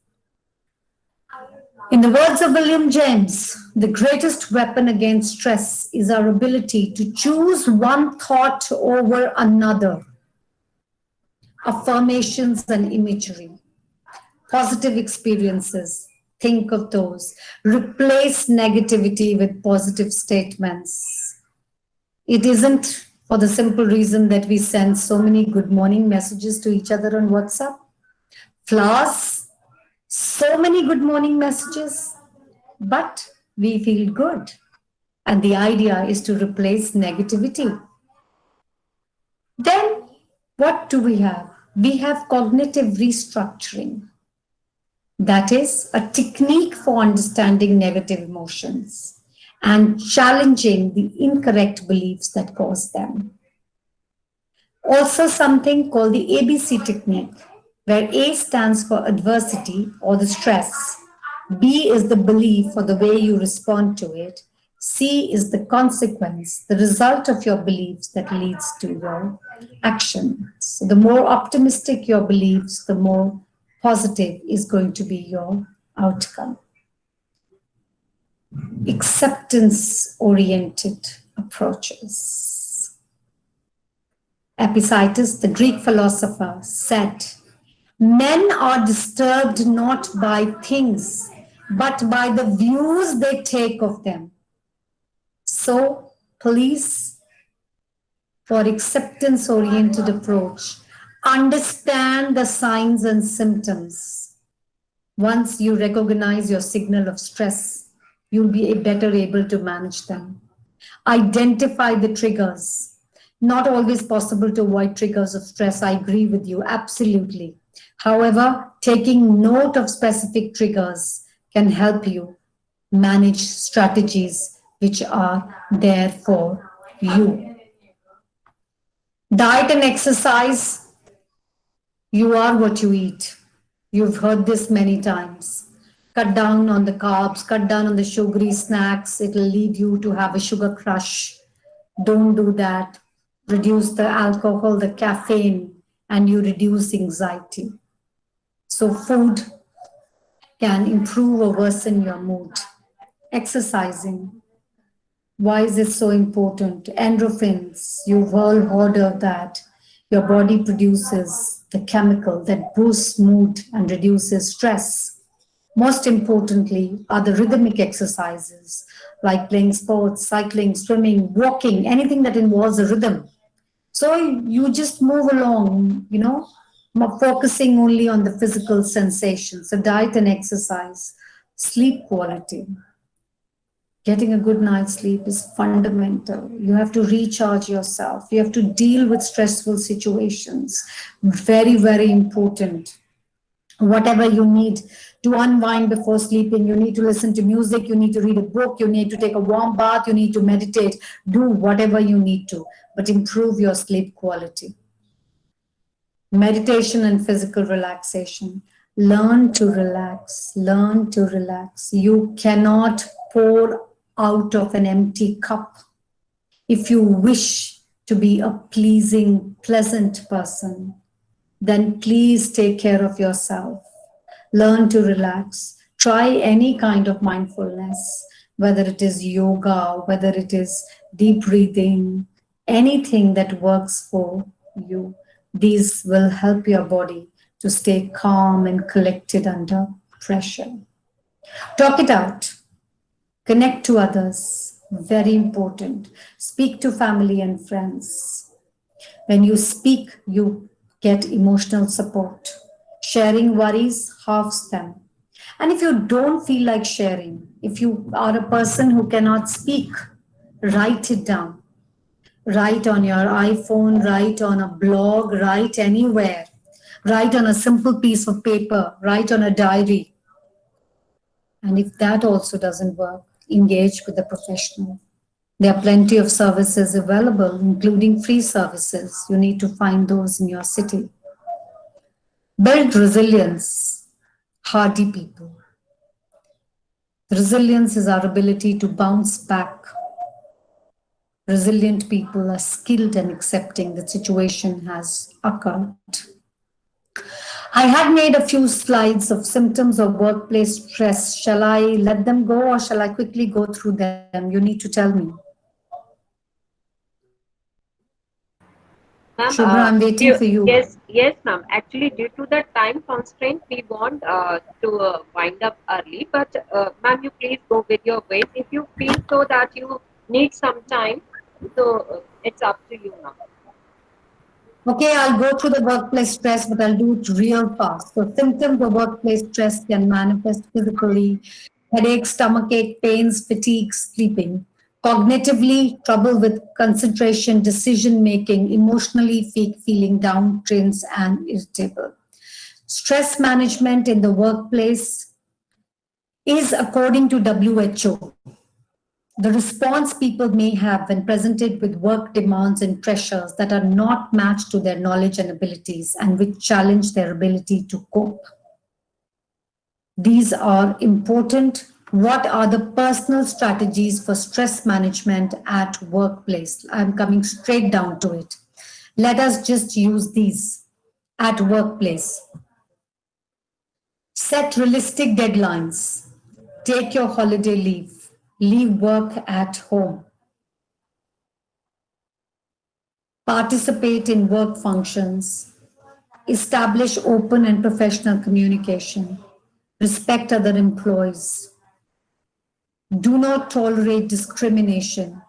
In the words of William James, the greatest weapon against stress is our ability to choose one thought over another. Affirmations and imagery, positive experiences, think of those. Replace negativity with positive statements. It isn't for the simple reason that we send so many good morning messages to each other on WhatsApp. Flowers, so many good morning messages, but we feel good. And the idea is to replace negativity. Then what do we have? We have cognitive restructuring. That is a technique for understanding negative emotions and challenging the incorrect beliefs that cause them. Also something called the ABC technique, where A stands for adversity or the stress, B is the belief or the way you respond to it, C is the consequence, the result of your beliefs that leads to your action. So the more optimistic your beliefs, the more positive is going to be your outcome. acceptance-oriented approaches. Epictetus, the Greek philosopher, said, "Men are disturbed not by things, but by the views they take of them." So, please, for acceptance-oriented approach, understand the signs and symptoms. Once you recognize your signal of stress, you'll be better able to manage them. Identify the triggers. Not always possible to avoid triggers of stress. I agree with you, absolutely. However, taking note of specific triggers can help you manage strategies which are there for you. Diet and exercise, you are what you eat. You've heard this many times. Cut down on the carbs, cut down on the sugary snacks. It'll lead you to have a sugar crush. Don't do that. Reduce the alcohol, the caffeine, and you reduce anxiety. So food can improve or worsen your mood. Exercising. Why is it so important? Endorphins, you've all heard of that. Your body produces the chemical that boosts mood and reduces stress. Most importantly are the rhythmic exercises like playing sports, cycling, swimming, walking, anything that involves a rhythm. So you just move along, focusing only on the physical sensations. So diet and exercise, sleep quality. Getting a good night's sleep is fundamental. You have to recharge yourself. You have to deal with stressful situations. Very, very important. Whatever you need to unwind before sleeping, you need to listen to music, you need to read a book, you need to take a warm bath, you need to meditate, do whatever you need to, but improve your sleep quality. Meditation and physical relaxation. Learn to relax, learn to relax. You cannot pour out of an empty cup. If you wish to be a pleasing, pleasant person, then please take care of yourself. Learn to relax. Try any kind of mindfulness, whether it is yoga, whether it is deep breathing, anything that works for you. These will help your body to stay calm and collected under pressure. Talk it out. Connect to others. Very important. Speak to family and friends. When you speak, you get emotional support. Sharing worries halves them. And if you don't feel like sharing, if you are a person who cannot speak, write it down. Write on your iPhone, write on a blog, write anywhere. Write on a simple piece of paper, write on a diary. And if that also doesn't work, engage with a professional. There are plenty of services available, including free services. You need to find those in your city. Build resilience, hardy people. Resilience is our ability to bounce back. Resilient people are skilled in accepting that situation has occurred. I had made a few slides of symptoms of workplace stress. Shall I let them go or shall I quickly go through them? You need to tell me. Ma'am, Shubhra, I'm waiting for you. Yes, ma'am. Actually, due to the time constraint, we want to wind up early. But, ma'am, you please go with your ways. If you feel so that you need some time, so it's up to you, ma'am. Okay, I'll go through the workplace stress, but I'll do it real fast. So symptoms of workplace stress can manifest physically: headache, stomachache, pains, fatigue, sleeping. Cognitively, trouble with concentration, decision making, emotionally feeling down, tense, and irritable. Stress management in the workplace is, according to WHO, the response people may have when presented with work demands and pressures that are not matched to their knowledge and abilities and which challenge their ability to cope. These are important. What are the personal strategies for stress management at workplace? I'm coming straight down to it. Let us just use these at workplace. Set realistic deadlines. Take your holiday leave. leave work at home, participate in work functions, establish open and professional communication, respect other employees, do not tolerate discrimination,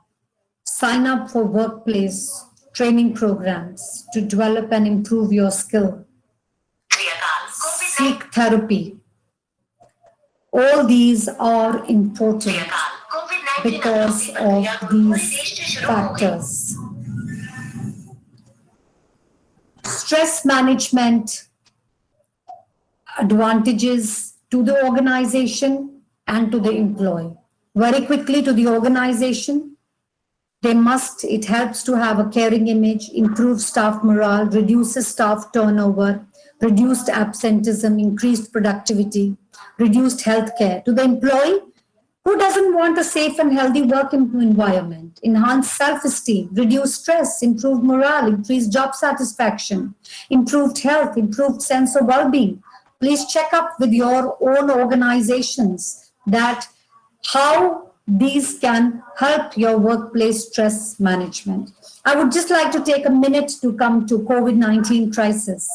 sign up for workplace training programs to develop and improve your skill, seek therapy. All these are important because of these factors. Stress management advantages to the organization and to the employee. Very quickly to the organization, it helps to have a caring image, improve staff morale, reduces staff turnover, reduced absenteeism, increased productivity, reduced healthcare. To the employee, who doesn't want a safe and healthy work environment? Enhanced self-esteem, reduced stress, improved morale, increased job satisfaction, improved health, improved sense of well-being. Please check up with your own organizations that how these can help your workplace stress management. I would just like to take a minute to come to COVID-19 crisis.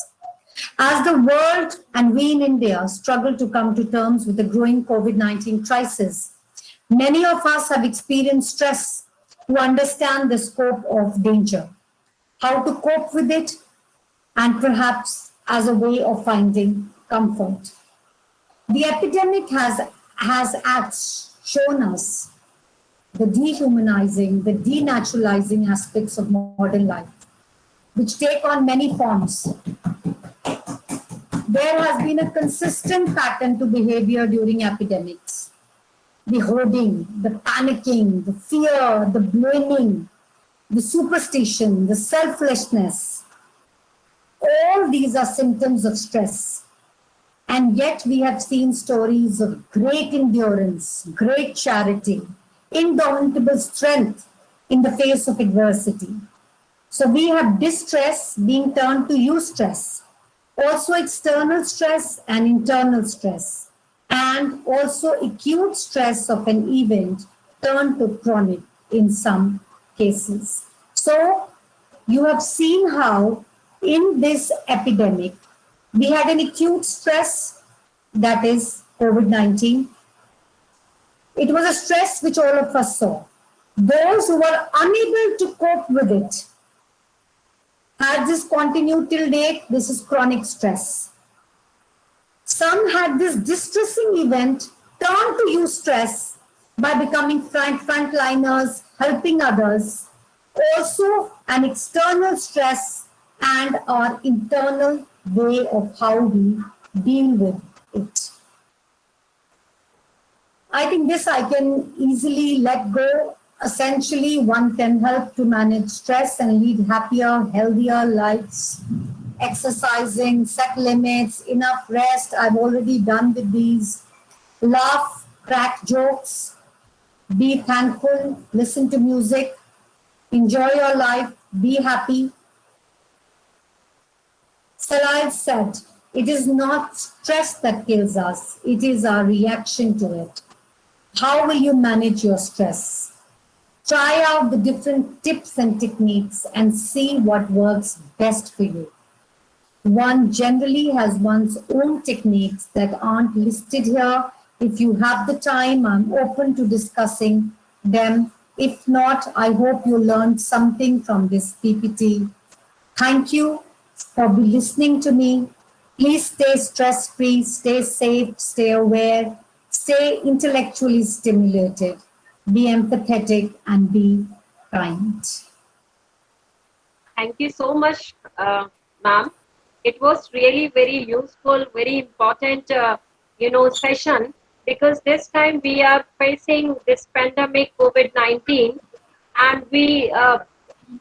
As the world and we in India struggle to come to terms with the growing COVID-19 crisis, many of us have experienced stress to understand the scope of danger, how to cope with it, and perhaps as a way of finding comfort. The epidemic has shown us the dehumanizing, the denaturalizing aspects of modern life, which take on many forms. There has been a consistent pattern to behavior during epidemics. The hoarding, the panicking, the fear, the blaming, the superstition, the selflessness. All these are symptoms of stress. And yet we have seen stories of great endurance, great charity, indomitable strength in the face of adversity. So we have distress being turned to eustress, also external stress and internal stress, and also acute stress of an event turned to chronic in some cases. So you have seen how in this epidemic, we had an acute stress, that is COVID-19. It was a stress which all of us saw. Those who were unable to cope with it, had this continued till date, this is chronic stress. Some had this distressing event turned to eustress by becoming frontliners, helping others, also an external stress and our internal way of how we deal with it. I think this I can easily let go. Essentially, one can help to manage stress and lead happier, healthier lives. Exercising, set limits, enough rest. I've already done with these. Laugh, crack jokes, be thankful, listen to music, enjoy your life, be happy. Salai said, it is not stress that kills us, it is our reaction to it. How will you manage your stress? Try out the different tips and techniques and see what works best for you. One generally has one's own techniques that aren't listed here. If you have the time, I'm open to discussing them. If not, I hope you learned something from this PPT. Thank you for listening to me. Please stay stress-free, stay safe, stay aware, stay intellectually stimulated, be empathetic, and be kind. Thank you so much, ma'am. It was really very useful, very important, session, because this time we are facing this pandemic COVID-19, and we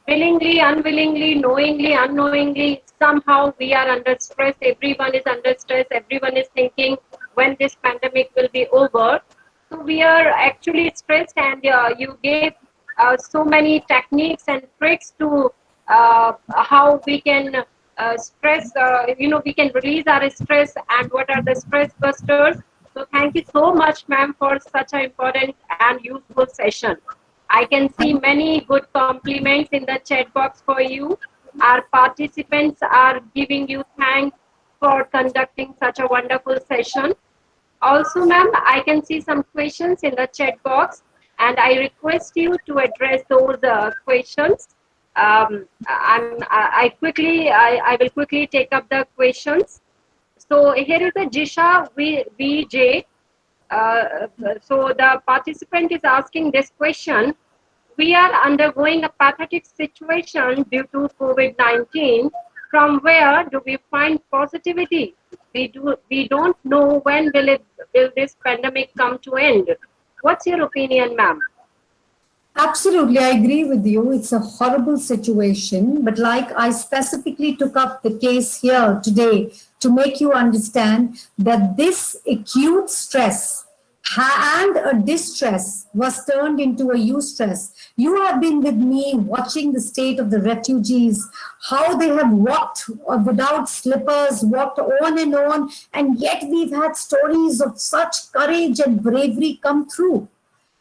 willingly, unwillingly, knowingly, unknowingly, somehow we are under stress. Everyone is under stress. Everyone is thinking when this pandemic will be over. So we are actually stressed, and you gave so many techniques and tricks to how we can we can release our stress and what are the stress busters. So thank you so much, ma'am, for such an important and useful session. I can see many good compliments in the chat box for you. Our participants are giving you thanks for conducting such a wonderful session. Also, ma'am, I can see some questions in the chat box, and I request you to address those questions. I will quickly take up the questions. So here is a Jisha VJ. So the participant is asking this question. We are undergoing a pathetic situation due to COVID-19. From where do we find positivity? We don't know when will this pandemic come to end. What's your opinion, ma'am? Absolutely, I agree with you. It's a horrible situation. But like I specifically took up the case here today to make you understand that this acute stress and a distress was turned into a eustress. You have been with me watching the state of the refugees, how they have walked without slippers, walked on, and yet we've had stories of such courage and bravery come through.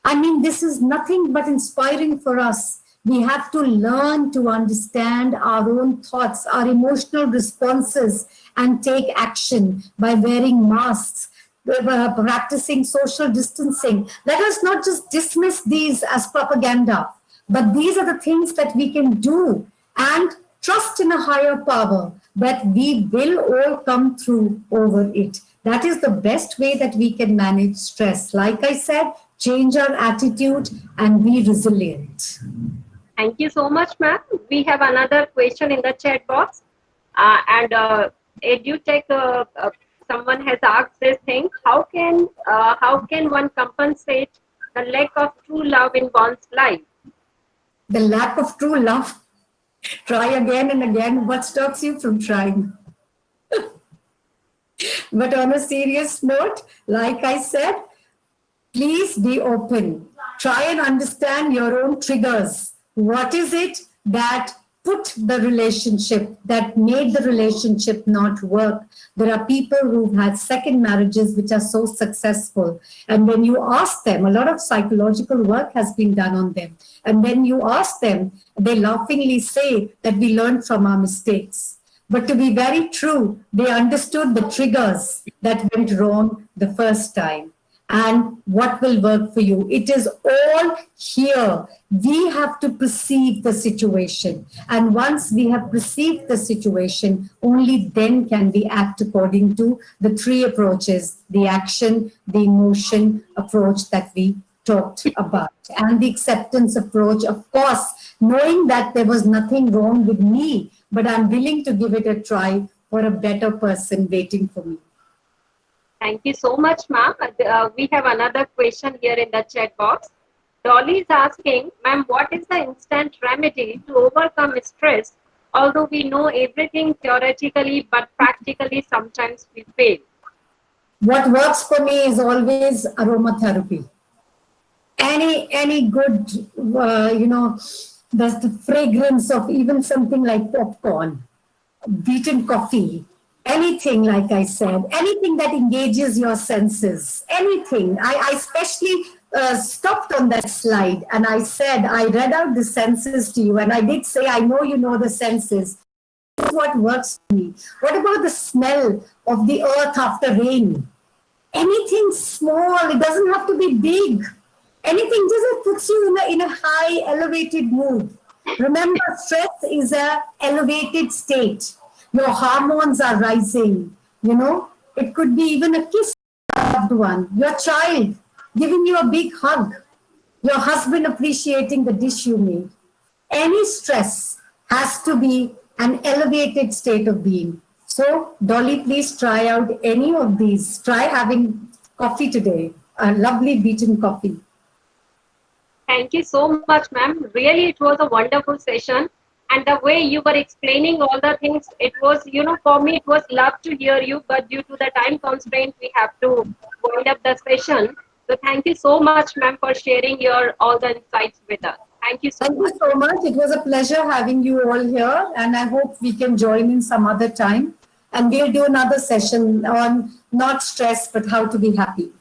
I mean, this is nothing but inspiring for us. We have to learn to understand our own thoughts, our emotional responses, and take action by wearing masks, practicing social distancing. Let us not just dismiss these as propaganda, but these are the things that we can do and trust in a higher power that we will all come through over it. That is the best way that we can manage stress. Like I said, change our attitude and be resilient. Thank you so much, ma'am. We have another question in the chat box. And EduTech, someone has asked this thing: how can one compensate the lack of true love in one's life? The lack of true love. Try again and again. What stops you from trying? But on a serious note, like I said, please be open. Try and understand your own triggers. What is it that put the relationship, that made the relationship not work? There are people who've had second marriages which are so successful. And when you ask them, a lot of psychological work has been done on them. And when you ask them, they laughingly say that we learned from our mistakes. But to be very true, they understood the triggers that went wrong the first time and what will work for you. It is all here. We have to perceive the situation. And once we have perceived the situation, only then can we act according to the three approaches: the action, the emotion approach that we talked about, and the acceptance approach, of course, knowing that there was nothing wrong with me, but I'm willing to give it a try for a better person waiting for me. Thank you so much, ma'am. We have another question here in the chat box. Dolly is asking, ma'am, what is the instant remedy to overcome stress? Although we know everything theoretically, but practically sometimes we fail. What works for me is always aromatherapy. Any good, the fragrance of even something like popcorn, beaten coffee, anything, like I said, anything that engages your senses, anything. I especially stopped on that slide and I said, I read out the senses to you, and I did say, I know you know the senses. That's what works for me. What about the smell of the earth after rain? Anything small, it doesn't have to be big. Anything just puts you in a high, elevated mood. Remember, stress is an elevated state. Your hormones are rising, It could be even a kiss from a loved one, your child giving you a big hug, your husband appreciating the dish you made. Any stress has to be an elevated state of being. So, Dolly, please try out any of these. Try having coffee today, a lovely beaten coffee. Thank you so much, ma'am. Really, it was a wonderful session. And the way you were explaining all the things, it was, for me, it was love to hear you. But due to the time constraint, we have to wind up the session. So thank you so much, ma'am, for sharing all the insights with us. Thank you so much. Thank you so much. It was a pleasure having you all here. And I hope we can join in some other time. And we'll do another session on not stress, but how to be happy.